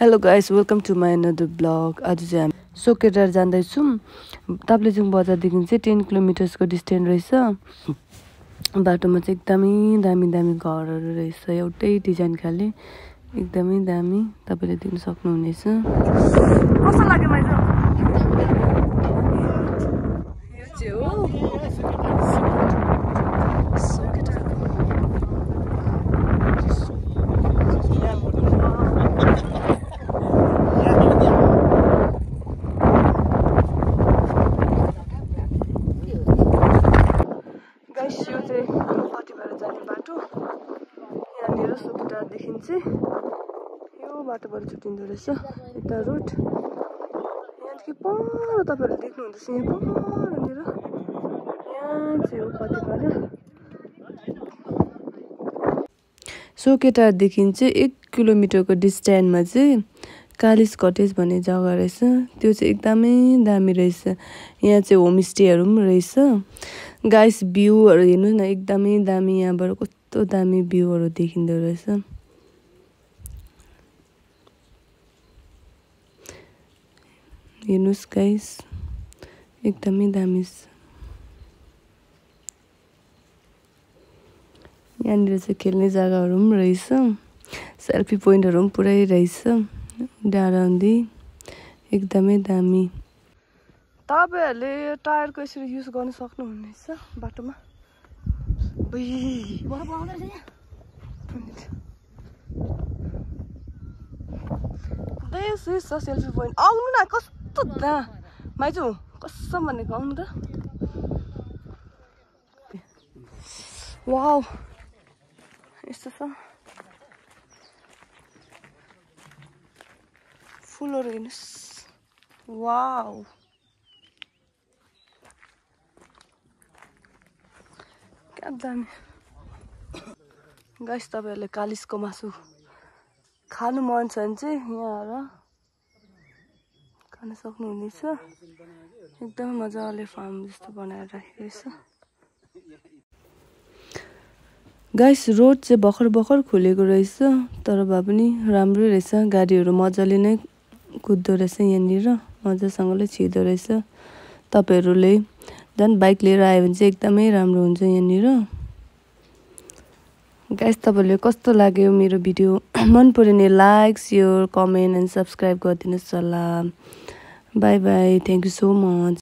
Hello guys, welcome to my another vlog. आज चाहिँ हामी सोकेटार जाँदैछौँ। ताप्लेजुङ बजारदेखि चाहिँ 10 किलोमिटर्सको डिस्टेन्स रहेछ। बाटोमा चाहिँ एकदमै दामी घरहरू रहेछ, एउटै डिजाइन खाले एकदमै दामी। तपाईले देख्न सक्नुहुनेछ। कस्तो लाग्यो मैले? यो चाहिँ हो सोकेटारदेखि चाहिँ यो बाटोबाट छुटिँदो रहेछ। यता रोड यहाँदेखि पर तपाईहरुले देख्नुहुँदैछ, यहाँ परनिर यहाँ चाहिँ हो पतिपारा। सोकेटारदेखि चाहिँ 1 किलोमिटरको डिस्टेन्समा चाहिँ कालिस कटेज भन्ने जग्गा रहेछ। त्यो चाहिँ एकदमै दामी रहेछ। यहाँ चाहिँ होमस्टेहरू पनि रहेछ। गाइस भ्यूहरू हेर्नु न, एकदमै दामी। यहाँबाट कस्तो दामी भ्यूहरू देखिँदो रहेछ। हेर्नुस् गाइस, एकदमै दामी छ। यहाँनिर चाहिँ खेल्ने जग्गाहरू पनि रहेछ, सेल्फी पोइन्टहरू पनि पुरै रहेछ। डाँडाउँदै एकदमै दामी। तपाईहरुले टायरको यसरी युज गर्न सक्नुहुनेछ बाटोमा। This is a selfie point. आउनु न, कस्तो दा माइजु कसम भनेको, आउनु त। वाउ, यस्तो छ फुलहरु हेर्नुस्। वाउ, क्या दामी। गाइस तपाईहरुले कालिसको मासु खानु मन छ भने चाहिँ यहाँ आएर खान सक्नुहुनेछ। एकदम मजाले फार्म जस्तो बनाएर राखेको छ। गाइस रोड चाहिँ भर्खर खुलेको रहेछ, तर भए पनि राम्रो रहेछ। गाडीहरू मजाले नै कुद्दो रहेछ, यहाँनिर मजासँगले छिर्दो रहेछ। तपाईहरुले झन् बाइक लिएर आयो भने चाहिँ एकदमै राम्रो हुन्छ यहाँनिर। गाइस तपाईहरुले कस्तो लाग्यो मेरो भिडियो? मन पर्यो भने like, share, comment and subscribe गरिदिनुस् होला। By by, thank you so much.